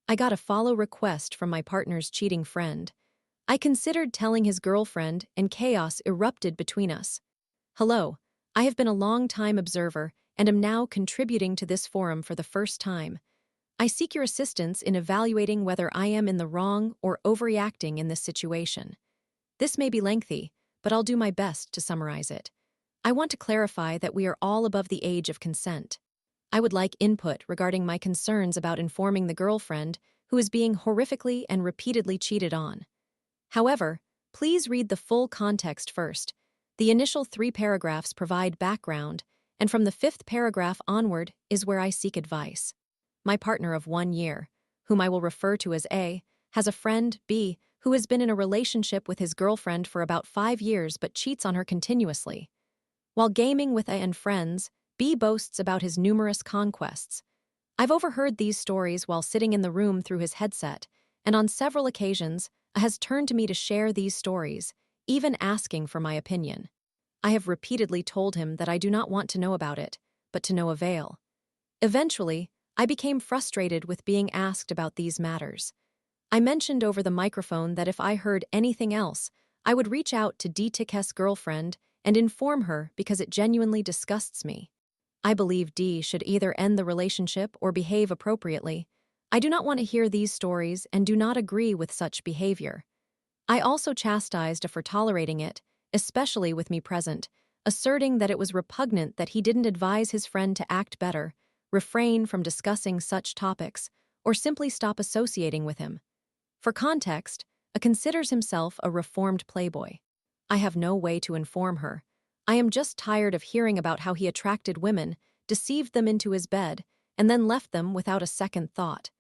I got a follow request from my partner's cheating friend. I considered telling his girlfriend, and chaos erupted between us. Hello, I have been a long-time observer and am now contributing to this forum for the first time. I seek your assistance in evaluating whether I am in the wrong or overreacting in this situation. This may be lengthy, but I'll do my best to summarize it. I want to clarify that we are all above the age of consent. I would like input regarding my concerns about informing the girlfriend who is being horrifically and repeatedly cheated on. However, please read the full context first. The initial 3 paragraphs provide background, and from the 5th paragraph onward is where I seek advice. My partner of 1 year, whom I will refer to as A, has a friend, B, who has been in a relationship with his girlfriend for about 5 years but cheats on her continuously. While gaming with A and friends, B boasts about his numerous conquests. I've overheard these stories while sitting in the room through his headset, and on several occasions, A has turned to me to share these stories, even asking for my opinion. I have repeatedly told him that I do not want to know about it, but to no avail. Eventually, I became frustrated with being asked about these matters. I mentioned over the microphone that if I heard anything else, I would reach out to D's girlfriend and inform her because it genuinely disgusts me. I believe D should either end the relationship or behave appropriately. I do not want to hear these stories and do not agree with such behavior. I also chastised A for tolerating it, especially with me present, asserting that it was repugnant that he didn't advise his friend to act better, refrain from discussing such topics, or simply stop associating with him. For context, A considers himself a reformed playboy. I have no way to inform her. I am just tired of hearing about how he attracted women, deceived them into his bed, and then left them without a second thought.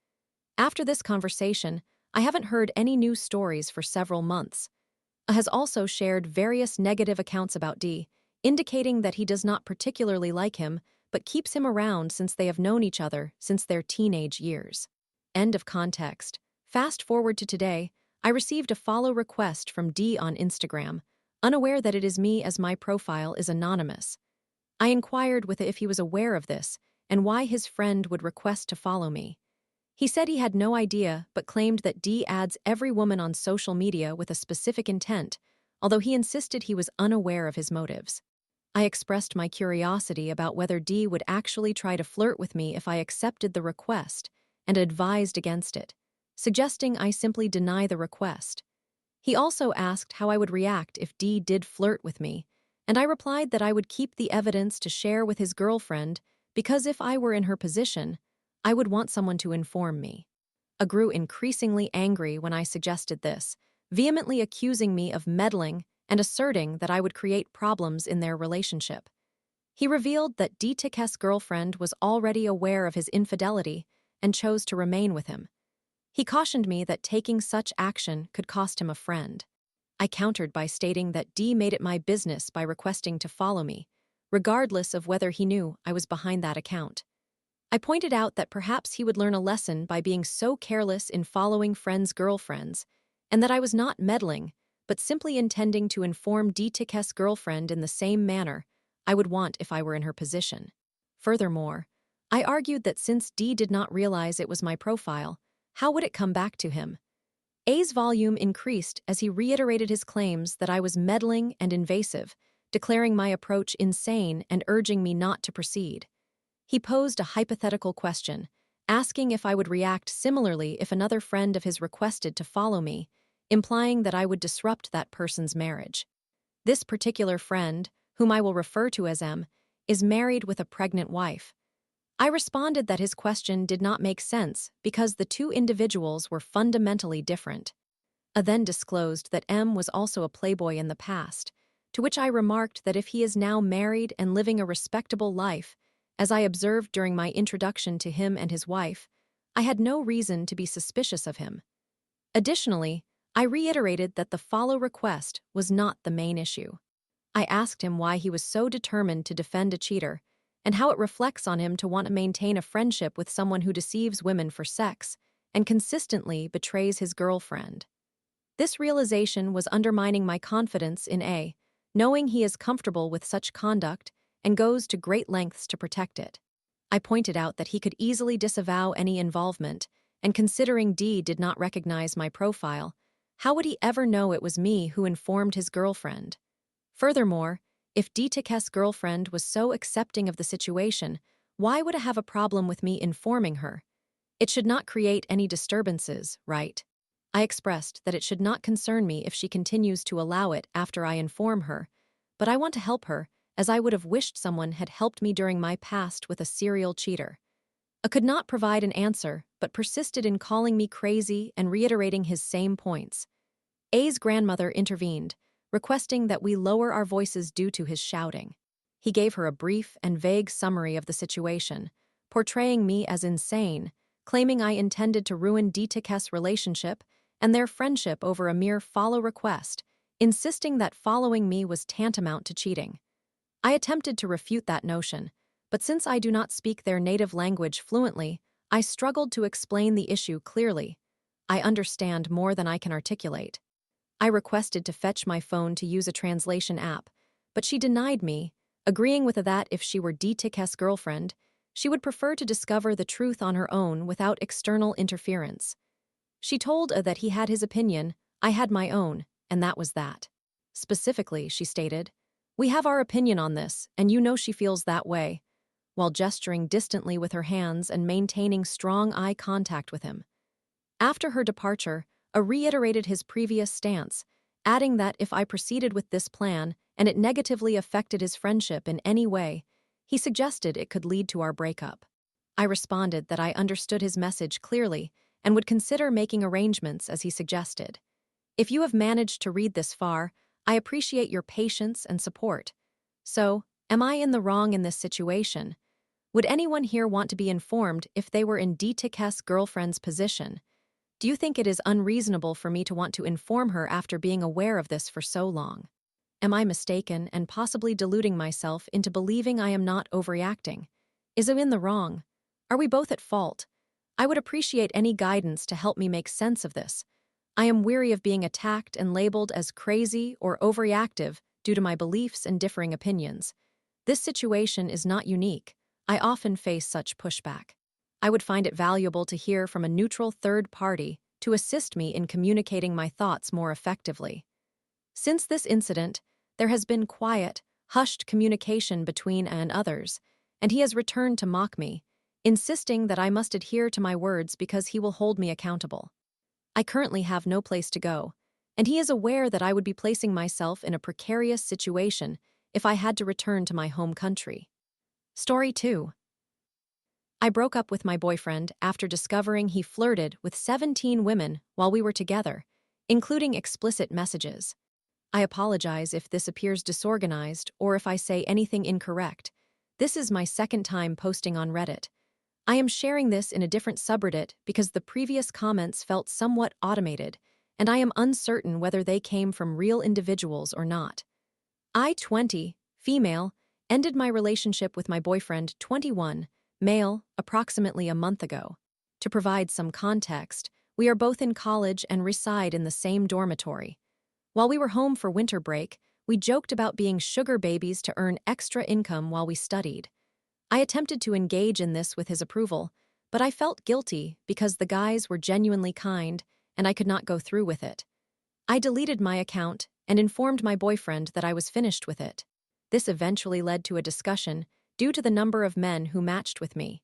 After this conversation, I haven't heard any new stories for several months. A has also shared various negative accounts about D, indicating that he does not particularly like him, but keeps him around since they have known each other since their teenage years. End of context. Fast forward to today, I received a follow request from D on Instagram, unaware that it is me as my profile is anonymous. I inquired with if he was aware of this and why his friend would request to follow me. He said he had no idea but claimed that D adds every woman on social media with a specific intent, although he insisted he was unaware of his motives. I expressed my curiosity about whether D would actually try to flirt with me if I accepted the request, and advised against it, suggesting I simply deny the request. He also asked how I would react if D did flirt with me, and I replied that I would keep the evidence to share with his girlfriend because if I were in her position, I would want someone to inform me. A grew increasingly angry when I suggested this, vehemently accusing me of meddling and asserting that I would create problems in their relationship. He revealed that D's girlfriend was already aware of his infidelity and chose to remain with him. He cautioned me that taking such action could cost him a friend. I countered by stating that D made it my business by requesting to follow me, regardless of whether he knew I was behind that account. I pointed out that perhaps he would learn a lesson by being so careless in following friends' girlfriends, and that I was not meddling, but simply intending to inform D's girlfriend in the same manner I would want if I were in her position. Furthermore, I argued that since D did not realize it was my profile, how would it come back to him? A's volume increased as he reiterated his claims that I was meddling and invasive, declaring my approach insane and urging me not to proceed. He posed a hypothetical question, asking if I would react similarly if another friend of his requested to follow me, implying that I would disrupt that person's marriage. This particular friend, whom I will refer to as M, is married with a pregnant wife. I responded that his question did not make sense because the two individuals were fundamentally different. A then disclosed that M was also a playboy in the past, to which I remarked that if he is now married and living a respectable life, as I observed during my introduction to him and his wife, I had no reason to be suspicious of him. Additionally, I reiterated that the follow request was not the main issue. I asked him why he was so determined to defend a cheater, and how it reflects on him to want to maintain a friendship with someone who deceives women for sex and consistently betrays his girlfriend. This realization was undermining my confidence in A, knowing he is comfortable with such conduct and goes to great lengths to protect it. I pointed out that he could easily disavow any involvement, and considering D did not recognize my profile, how would he ever know it was me who informed his girlfriend? Furthermore, if D's girlfriend was so accepting of the situation, why would I have a problem with me informing her? It should not create any disturbances, right? I expressed that it should not concern me if she continues to allow it after I inform her, but I want to help her, as I would have wished someone had helped me during my past with a serial cheater. I could not provide an answer, but persisted in calling me crazy and reiterating his same points. A's grandmother intervened, requesting that we lower our voices due to his shouting. He gave her a brief and vague summary of the situation, portraying me as insane, claiming I intended to ruin D's relationship and their friendship over a mere follow request, insisting that following me was tantamount to cheating. I attempted to refute that notion, but since I do not speak their native language fluently, I struggled to explain the issue clearly. I understand more than I can articulate. I requested to fetch my phone to use a translation app, but she denied me, agreeing with that if she were D's girlfriend, she would prefer to discover the truth on her own without external interference. She told that he had his opinion, I had my own, and that was that. Specifically, she stated, "We have our opinion on this, and you know she feels that way," while gesturing distantly with her hands and maintaining strong eye contact with him. After her departure, I reiterated his previous stance, adding that if I proceeded with this plan and it negatively affected his friendship in any way, he suggested it could lead to our breakup. I responded that I understood his message clearly and would consider making arrangements as he suggested. If you have managed to read this far, I appreciate your patience and support. So, am I in the wrong in this situation? Would anyone here want to be informed if they were in D's girlfriend's position? Do you think it is unreasonable for me to want to inform her after being aware of this for so long? Am I mistaken and possibly deluding myself into believing I am not overreacting? Is I in the wrong? Are we both at fault? I would appreciate any guidance to help me make sense of this. I am weary of being attacked and labeled as crazy or overreactive due to my beliefs and differing opinions. This situation is not unique. I often face such pushback. I would find it valuable to hear from a neutral third party to assist me in communicating my thoughts more effectively. Since this incident, there has been quiet, hushed communication between and others, and he has returned to mock me, insisting that I must adhere to my words because he will hold me accountable. I currently have no place to go, and he is aware that I would be placing myself in a precarious situation if I had to return to my home country. Story 2. I broke up with my boyfriend after discovering he flirted with 17 women while we were together, including explicit messages. I apologize if this appears disorganized or if I say anything incorrect. This is my second time posting on Reddit. I am sharing this in a different subreddit because the previous comments felt somewhat automated, and I am uncertain whether they came from real individuals or not. I, 20, female, ended my relationship with my boyfriend, 21, male, approximately a month ago. To provide some context, we are both in college and reside in the same dormitory. While we were home for winter break, we joked about being sugar babies to earn extra income while we studied. I attempted to engage in this with his approval, but I felt guilty because the guys were genuinely kind and I could not go through with it. I deleted my account and informed my boyfriend that I was finished with it. This eventually led to a discussion due to the number of men who matched with me.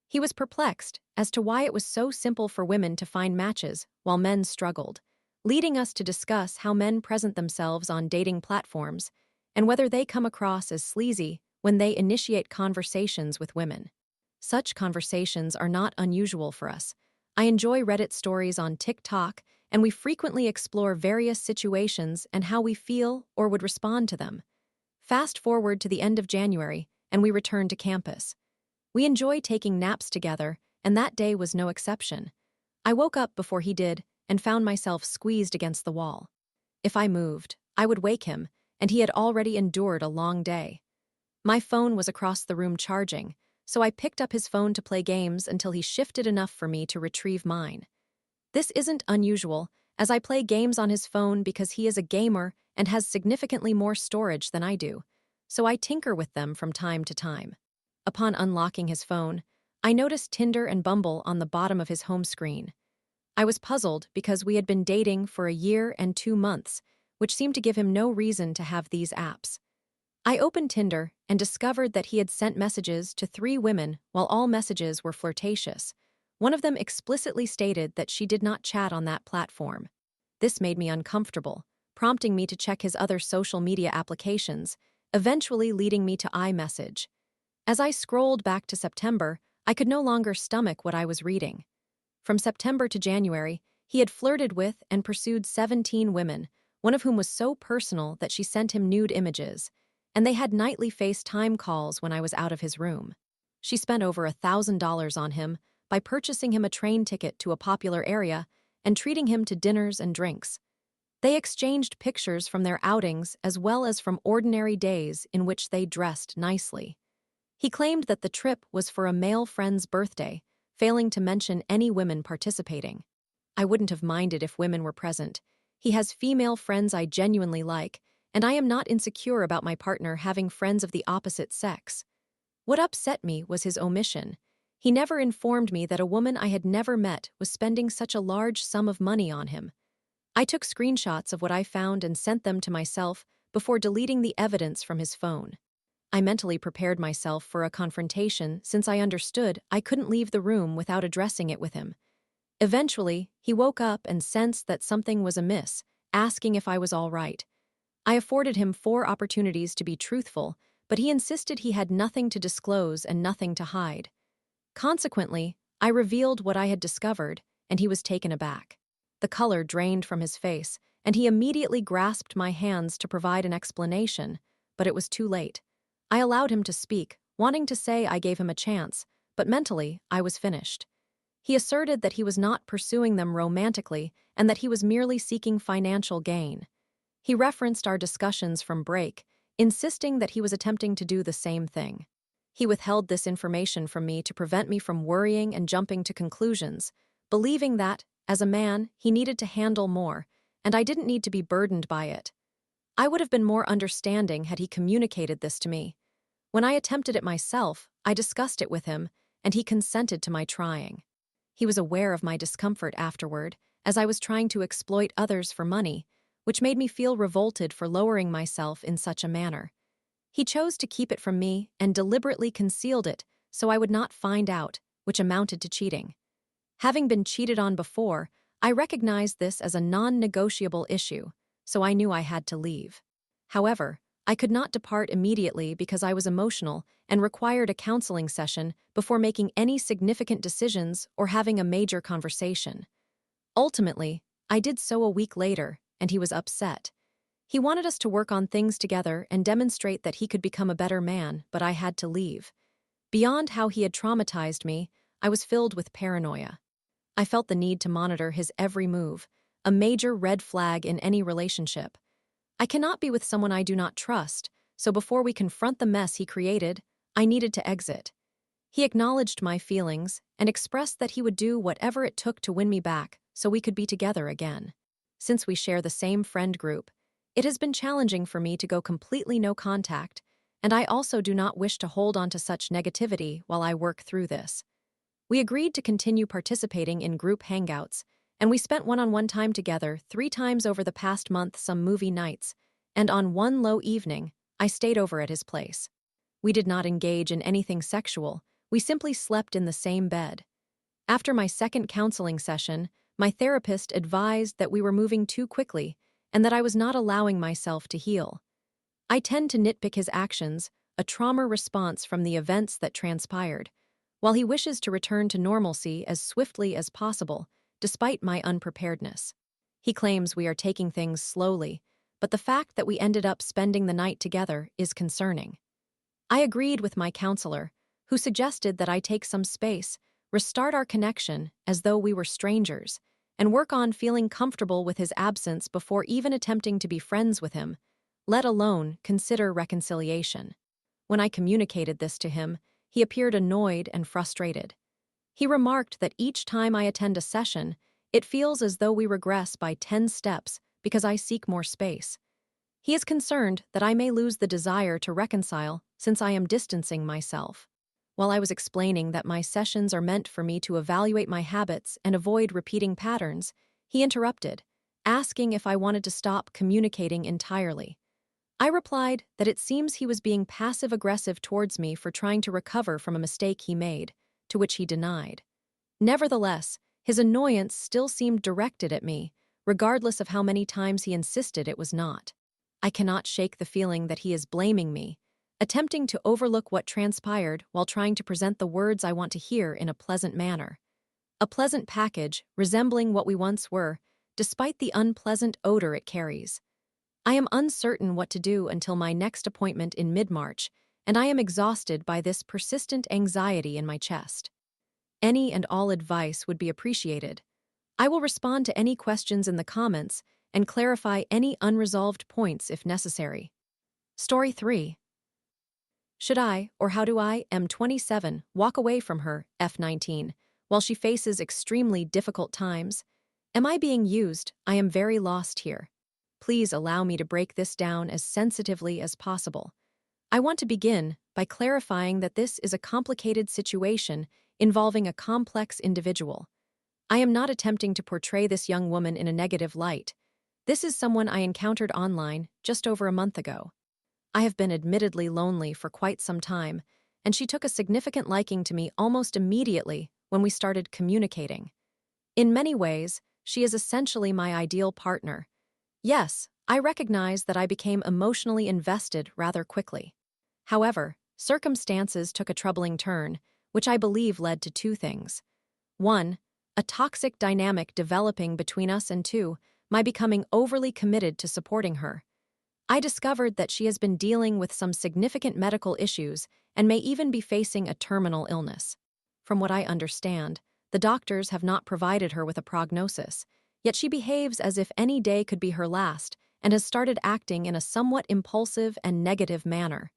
He was perplexed as to why it was so simple for women to find matches while men struggled, leading us to discuss how men present themselves on dating platforms and whether they come across as sleazy when they initiate conversations with women. Such conversations are not unusual for us. I enjoy Reddit stories on TikTok, and we frequently explore various situations and how we feel or would respond to them. Fast forward to the end of January, and we return to campus. We enjoy taking naps together, and that day was no exception. I woke up before he did and found myself squeezed against the wall. If I moved, I would wake him, and he had already endured a long day. My phone was across the room charging, so I picked up his phone to play games until he shifted enough for me to retrieve mine. This isn't unusual, as I play games on his phone because he is a gamer and has significantly more storage than I do, so I tinker with them from time to time. Upon unlocking his phone, I noticed Tinder and Bumble on the bottom of his home screen. I was puzzled because we had been dating for a year and 2 months, which seemed to give him no reason to have these apps. I opened Tinder and discovered that he had sent messages to 3 women while all messages were flirtatious. One of them explicitly stated that she did not chat on that platform. This made me uncomfortable, prompting me to check his other social media applications, eventually leading me to iMessage. As I scrolled back to September, I could no longer stomach what I was reading. From September to January, he had flirted with and pursued 17 women, one of whom was so personal that she sent him nude images, and they had nightly FaceTime calls when I was out of his room. She spent over $1,000 on him by purchasing him a train ticket to a popular area and treating him to dinners and drinks. They exchanged pictures from their outings as well as from ordinary days in which they dressed nicely. He claimed that the trip was for a male friend's birthday, failing to mention any women participating. I wouldn't have minded if women were present. He has female friends I genuinely like, and I am not insecure about my partner having friends of the opposite sex. What upset me was his omission. He never informed me that a woman I had never met was spending such a large sum of money on him. I took screenshots of what I found and sent them to myself before deleting the evidence from his phone. I mentally prepared myself for a confrontation since I understood I couldn't leave the room without addressing it with him. Eventually, he woke up and sensed that something was amiss, asking if I was all right. I afforded him 4 opportunities to be truthful, but he insisted he had nothing to disclose and nothing to hide. Consequently, I revealed what I had discovered, and he was taken aback. The color drained from his face, and he immediately grasped my hands to provide an explanation, but it was too late. I allowed him to speak, wanting to say I gave him a chance, but mentally, I was finished. He asserted that he was not pursuing them romantically and that he was merely seeking financial gain. He referenced our discussions from break, insisting that he was attempting to do the same thing. He withheld this information from me to prevent me from worrying and jumping to conclusions, believing that, as a man, he needed to handle more, and I didn't need to be burdened by it. I would have been more understanding had he communicated this to me. When I attempted it myself, I discussed it with him, and he consented to my trying. He was aware of my discomfort afterward, as I was trying to exploit others for money, which made me feel revolted for lowering myself in such a manner. He chose to keep it from me and deliberately concealed it so I would not find out, which amounted to cheating. Having been cheated on before, I recognized this as a non-negotiable issue, so I knew I had to leave. However, I could not depart immediately because I was emotional and required a counseling session before making any significant decisions or having a major conversation. Ultimately, I did so a week later, and he was upset. He wanted us to work on things together and demonstrate that he could become a better man, but I had to leave. Beyond how he had traumatized me, I was filled with paranoia. I felt the need to monitor his every move, a major red flag in any relationship. I cannot be with someone I do not trust, so before we confront the mess he created, I needed to exit. He acknowledged my feelings and expressed that he would do whatever it took to win me back so we could be together again. Since we share the same friend group, it has been challenging for me to go completely no contact, and I also do not wish to hold on to such negativity while I work through this. We agreed to continue participating in group hangouts, and we spent one-on-one time together 3 times over the past month, some movie nights, and on one low evening, I stayed over at his place. We did not engage in anything sexual, we simply slept in the same bed. After my second counseling session, my therapist advised that we were moving too quickly and that I was not allowing myself to heal. I tend to nitpick his actions, a trauma response from the events that transpired, while he wishes to return to normalcy as swiftly as possible, despite my unpreparedness. He claims we are taking things slowly, but the fact that we ended up spending the night together is concerning. I agreed with my counselor, who suggested that I take some space, restart our connection as though we were strangers, and work on feeling comfortable with his absence before even attempting to be friends with him, let alone consider reconciliation. When I communicated this to him, he appeared annoyed and frustrated. He remarked that each time I attend a session, it feels as though we regress by 10 steps because I seek more space. He is concerned that I may lose the desire to reconcile since I am distancing myself. While I was explaining that my sessions are meant for me to evaluate my habits and avoid repeating patterns, he interrupted, asking if I wanted to stop communicating entirely. I replied that it seems he was being passive-aggressive towards me for trying to recover from a mistake he made, to which he denied. Nevertheless, his annoyance still seemed directed at me, regardless of how many times he insisted it was not. I cannot shake the feeling that he is blaming me, attempting to overlook what transpired while trying to present the words I want to hear in a pleasant manner. A pleasant package resembling what we once were, despite the unpleasant odor it carries. I am uncertain what to do until my next appointment in mid-March, and I am exhausted by this persistent anxiety in my chest. Any and all advice would be appreciated. I will respond to any questions in the comments and clarify any unresolved points if necessary. Story 3. Should I, or how do I, M27, walk away from her, F19, while she faces extremely difficult times? Am I being used? I am very lost here. Please allow me to break this down as sensitively as possible. I want to begin by clarifying that this is a complicated situation involving a complex individual. I am not attempting to portray this young woman in a negative light. This is someone I encountered online just over a month ago. I have been admittedly lonely for quite some time, and she took a significant liking to me almost immediately when we started communicating. In many ways, she is essentially my ideal partner. Yes, I recognize that I became emotionally invested rather quickly. However, circumstances took a troubling turn, which I believe led to two things. 1, a toxic dynamic developing between us, and 2, my becoming overly committed to supporting her. I discovered that she has been dealing with some significant medical issues and may even be facing a terminal illness. From what I understand, the doctors have not provided her with a prognosis, yet she behaves as if any day could be her last and has started acting in a somewhat impulsive and negative manner.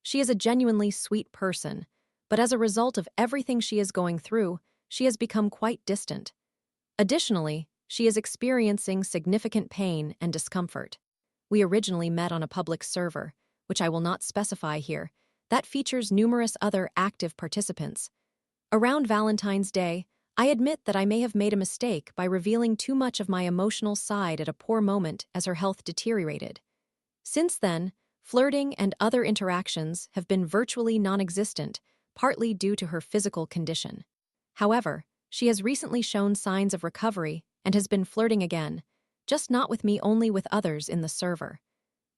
She is a genuinely sweet person, but as a result of everything she is going through, she has become quite distant. Additionally, she is experiencing significant pain and discomfort. We originally met on a public server, which I will not specify here, that features numerous other active participants. Around Valentine's Day, I admit that I may have made a mistake by revealing too much of my emotional side at a poor moment as her health deteriorated. Since then, flirting and other interactions have been virtually non-existent, partly due to her physical condition. However, she has recently shown signs of recovery and has been flirting again, just not with me, only with others in the server.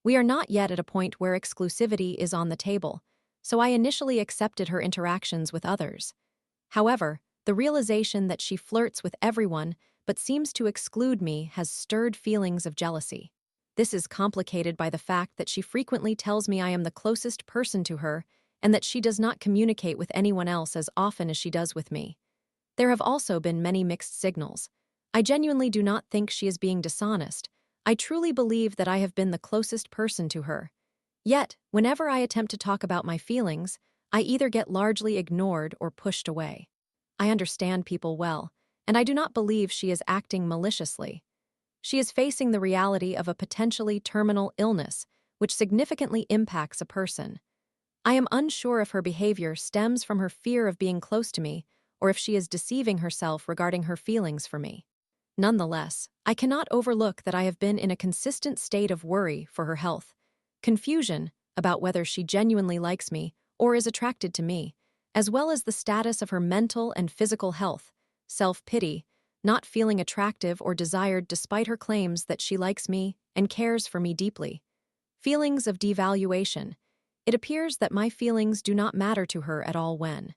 We are not yet at a point where exclusivity is on the table, so I initially accepted her interactions with others. However, the realization that she flirts with everyone but seems to exclude me has stirred feelings of jealousy. This is complicated by the fact that she frequently tells me I am the closest person to her and that she does not communicate with anyone else as often as she does with me. There have also been many mixed signals. I genuinely do not think she is being dishonest. I truly believe that I have been the closest person to her. Yet, whenever I attempt to talk about my feelings, I either get largely ignored or pushed away. I understand people well, and I do not believe she is acting maliciously. She is facing the reality of a potentially terminal illness, which significantly impacts a person. I am unsure if her behavior stems from her fear of being close to me, or if she is deceiving herself regarding her feelings for me. Nonetheless, I cannot overlook that I have been in a consistent state of worry for her health, confusion about whether she genuinely likes me or is attracted to me, as well as the status of her mental and physical health, self-pity, not feeling attractive or desired despite her claims that she likes me and cares for me deeply. Feelings of devaluation. It appears that my feelings do not matter to her at all when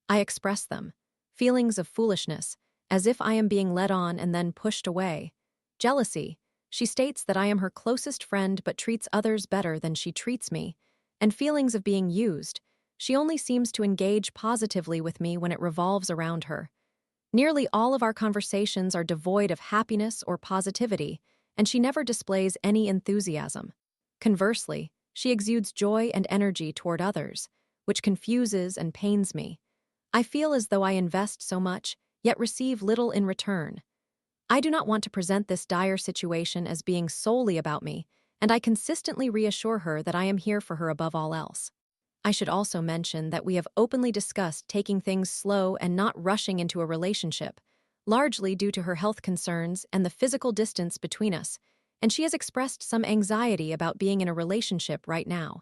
I express them. Feelings of foolishness, as if I am being led on and then pushed away. Jealousy. She states that I am her closest friend but treats others better than she treats me. And feelings of being used. She only seems to engage positively with me when it revolves around her. Nearly all of our conversations are devoid of happiness or positivity, and she never displays any enthusiasm. Conversely, she exudes joy and energy toward others, which confuses and pains me. I feel as though I invest so much, yet receive little in return. I do not want to present this dire situation as being solely about me, and I consistently reassure her that I am here for her above all else. I should also mention that we have openly discussed taking things slow and not rushing into a relationship, largely due to her health concerns and the physical distance between us, and she has expressed some anxiety about being in a relationship right now.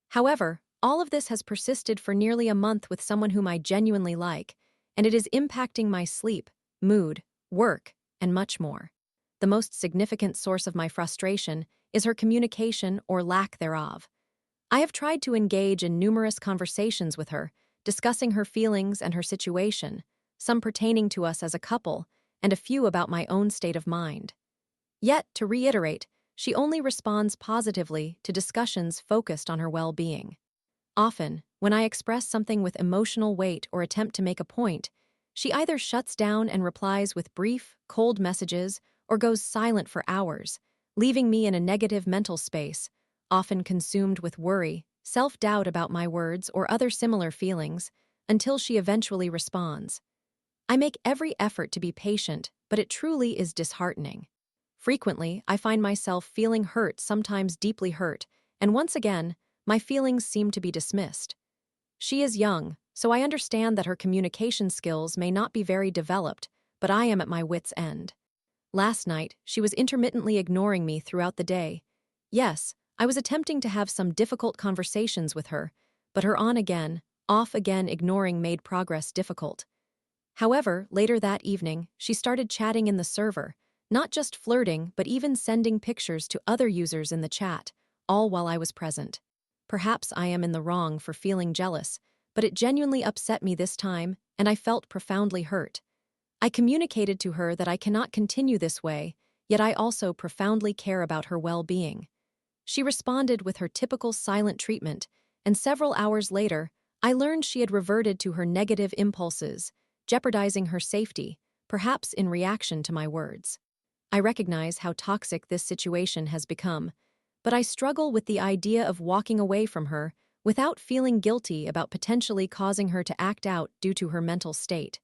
However, all of this has persisted for nearly a month with someone whom I genuinely like, and it is impacting my sleep, mood, work, and much more. The most significant source of my frustration is her communication or lack thereof. I have tried to engage in numerous conversations with her, discussing her feelings and her situation, some pertaining to us as a couple, and a few about my own state of mind. Yet, to reiterate, she only responds positively to discussions focused on her well-being. Often, when I express something with emotional weight or attempt to make a point, she either shuts down and replies with brief, cold messages or goes silent for hours, leaving me in a negative mental space, often consumed with worry, self-doubt about my words or other similar feelings, until she eventually responds. I make every effort to be patient, but it truly is disheartening. Frequently, I find myself feeling hurt, sometimes deeply hurt, and once again, my feelings seem to be dismissed. She is young, so I understand that her communication skills may not be very developed, but I am at my wit's end. Last night, she was intermittently ignoring me throughout the day. Yes, I was attempting to have some difficult conversations with her, but her on-again, off-again ignoring made progress difficult. However, later that evening, she started chatting in the server, not just flirting but even sending pictures to other users in the chat, all while I was present. Perhaps I am in the wrong for feeling jealous, but it genuinely upset me this time, and I felt profoundly hurt. I communicated to her that I cannot continue this way, yet I also profoundly care about her well-being. She responded with her typical silent treatment, and several hours later, I learned she had reverted to her negative impulses, jeopardizing her safety, perhaps in reaction to my words. I recognize how toxic this situation has become, but I struggle with the idea of walking away from her without feeling guilty about potentially causing her to act out due to her mental state.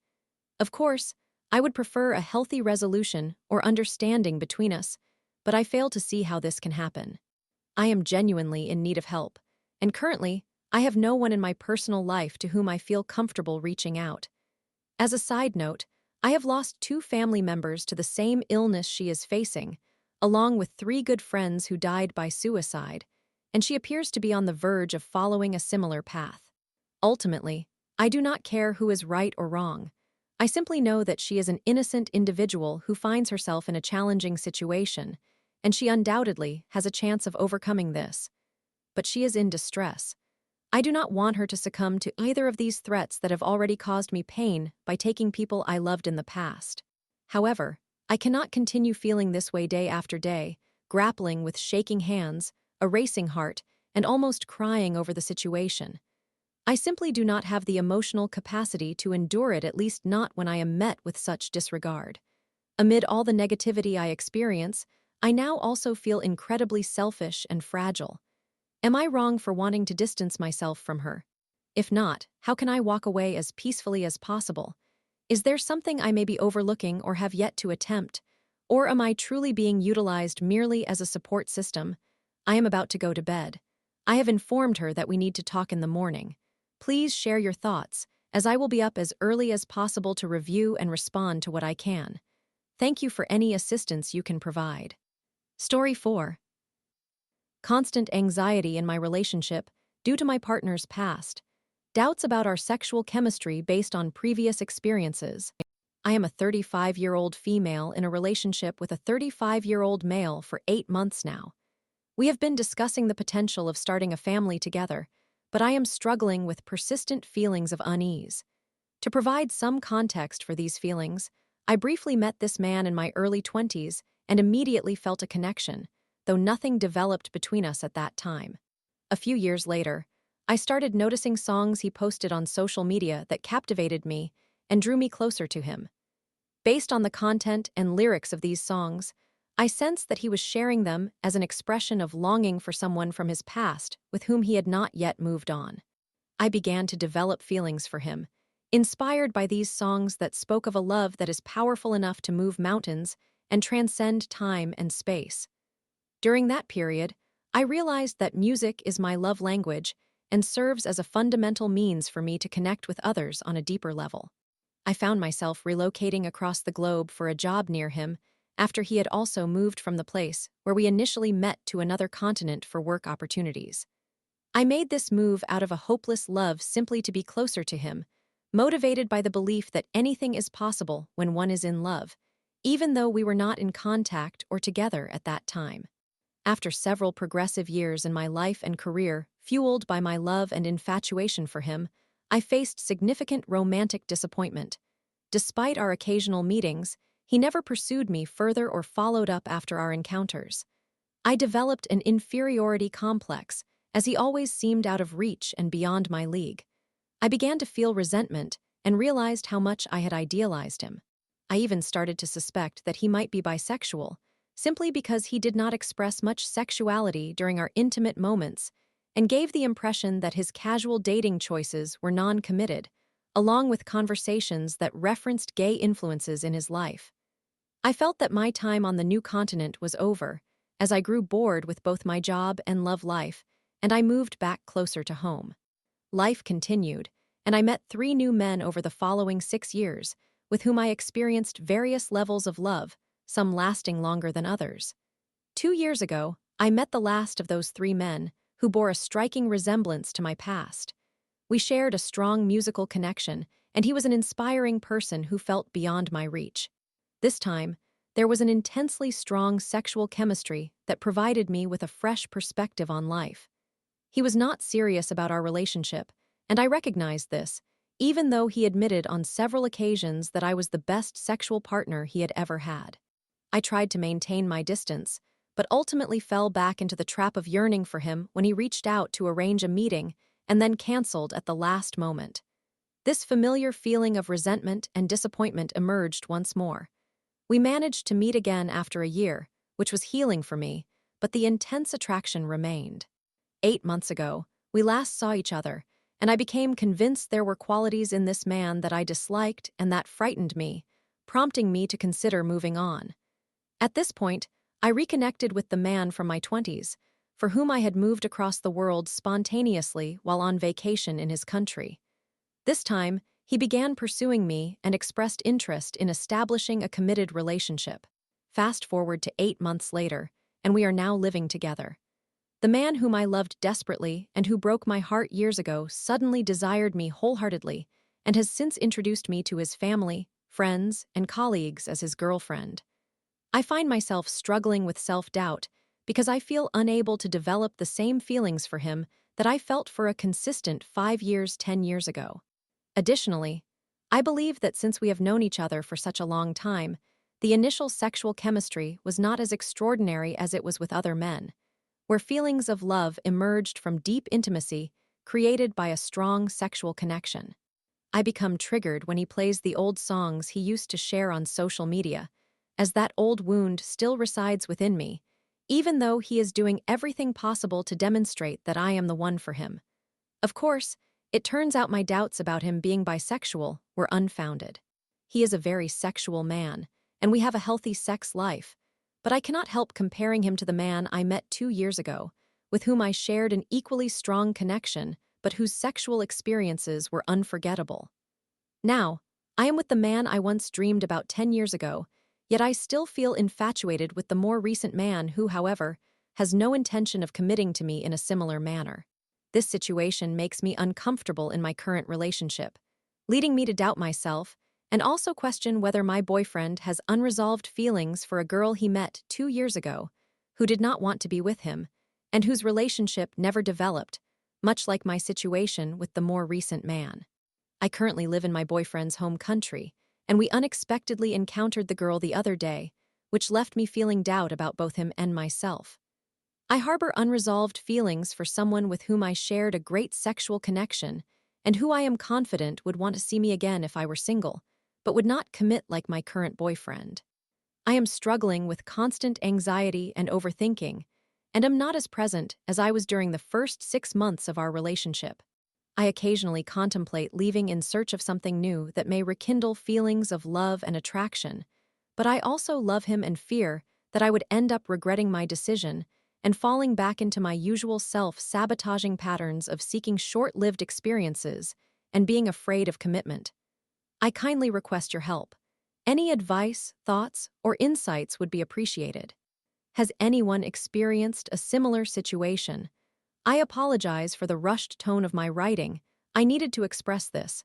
Of course, I would prefer a healthy resolution or understanding between us, but I fail to see how this can happen. I am genuinely in need of help, and currently, I have no one in my personal life to whom I feel comfortable reaching out. As a side note, I have lost 2 family members to the same illness she is facing, along with 3 good friends who died by suicide, and she appears to be on the verge of following a similar path. Ultimately, I do not care who is right or wrong. I simply know that she is an innocent individual who finds herself in a challenging situation, and she undoubtedly has a chance of overcoming this. But she is in distress. I do not want her to succumb to either of these threats that have already caused me pain by taking people I loved in the past. However, I cannot continue feeling this way day after day, grappling with shaking hands, a racing heart, and almost crying over the situation. I simply do not have the emotional capacity to endure it, at least not when I am met with such disregard. Amid all the negativity I experience, I now also feel incredibly selfish and fragile. Am I wrong for wanting to distance myself from her? If not, how can I walk away as peacefully as possible? Is there something I may be overlooking or have yet to attempt? Or am I truly being utilized merely as a support system? I am about to go to bed. I have informed her that we need to talk in the morning. Please share your thoughts, as I will be up as early as possible to review and respond to what I can. Thank you for any assistance you can provide. Story 4. Constant anxiety in my relationship due to my partner's past. Doubts about our sexual chemistry based on previous experiences. I am a 35-year-old female in a relationship with a 35-year-old male for 8 months now. We have been discussing the potential of starting a family together, but I am struggling with persistent feelings of unease. To provide some context for these feelings, I briefly met this man in my early 20s and immediately felt a connection, though nothing developed between us at that time. A few years later, I started noticing songs he posted on social media that captivated me and drew me closer to him. Based on the content and lyrics of these songs, I sensed that he was sharing them as an expression of longing for someone from his past with whom he had not yet moved on. I began to develop feelings for him, inspired by these songs that spoke of a love that is powerful enough to move mountains and transcend time and space. During that period, I realized that music is my love language, and serves as a fundamental means for me to connect with others on a deeper level. I found myself relocating across the globe for a job near him after he had also moved from the place where we initially met to another continent for work opportunities. I made this move out of a hopeless love simply to be closer to him, motivated by the belief that anything is possible when one is in love, even though we were not in contact or together at that time. After several progressive years in my life and career, fueled by my love and infatuation for him, I faced significant romantic disappointment. Despite our occasional meetings, he never pursued me further or followed up after our encounters. I developed an inferiority complex, as he always seemed out of reach and beyond my league. I began to feel resentment and realized how much I had idealized him. I even started to suspect that he might be bisexual, simply because he did not express much sexuality during our intimate moments and gave the impression that his casual dating choices were non-committed, along with conversations that referenced gay influences in his life. I felt that my time on the new continent was over, as I grew bored with both my job and love life, and I moved back closer to home. Life continued, and I met 3 new men over the following 6 years, with whom I experienced various levels of love, some lasting longer than others. 2 years ago, I met the last of those 3 men, who bore a striking resemblance to my past. We shared a strong musical connection, and he was an inspiring person who felt beyond my reach. This time, there was an intensely strong sexual chemistry that provided me with a fresh perspective on life. He was not serious about our relationship, and I recognized this, even though he admitted on several occasions that I was the best sexual partner he had ever had. I tried to maintain my distance, but ultimately fell back into the trap of yearning for him when he reached out to arrange a meeting and then canceled at the last moment. This familiar feeling of resentment and disappointment emerged once more. We managed to meet again after a year, which was healing for me, but the intense attraction remained. 8 months ago, we last saw each other, and I became convinced there were qualities in this man that I disliked and that frightened me, prompting me to consider moving on. At this point, I reconnected with the man from my 20s, for whom I had moved across the world spontaneously while on vacation in his country. This time, he began pursuing me and expressed interest in establishing a committed relationship. Fast forward to 8 months later, and we are now living together. The man whom I loved desperately and who broke my heart years ago suddenly desired me wholeheartedly and has since introduced me to his family, friends, and colleagues as his girlfriend. I find myself struggling with self-doubt because I feel unable to develop the same feelings for him that I felt for a consistent 5 years, 10 years ago. Additionally, I believe that since we have known each other for such a long time, the initial sexual chemistry was not as extraordinary as it was with other men, where feelings of love emerged from deep intimacy created by a strong sexual connection. I become triggered when he plays the old songs he used to share on social media, as that old wound still resides within me, even though he is doing everything possible to demonstrate that I am the one for him. Of course, it turns out my doubts about him being bisexual were unfounded. He is a very sexual man, and we have a healthy sex life, but I cannot help comparing him to the man I met 2 years ago, with whom I shared an equally strong connection, but whose sexual experiences were unforgettable. Now, I am with the man I once dreamed about 10 years ago, yet I still feel infatuated with the more recent man who, however, has no intention of committing to me in a similar manner. This situation makes me uncomfortable in my current relationship, leading me to doubt myself and also question whether my boyfriend has unresolved feelings for a girl he met 2 years ago who did not want to be with him and whose relationship never developed, much like my situation with the more recent man. I currently live in my boyfriend's home country, and we unexpectedly encountered the girl the other day, which left me feeling doubt about both him and myself. I harbor unresolved feelings for someone with whom I shared a great sexual connection and who I am confident would want to see me again if I were single, but would not commit like my current boyfriend. I am struggling with constant anxiety and overthinking, and am not as present as I was during the first 6 months of our relationship. I occasionally contemplate leaving in search of something new that may rekindle feelings of love and attraction, but I also love him and fear that I would end up regretting my decision and falling back into my usual self-sabotaging patterns of seeking short-lived experiences and being afraid of commitment. I kindly request your help. Any advice, thoughts, or insights would be appreciated. Has anyone experienced a similar situation? I apologize for the rushed tone of my writing. I needed to express this.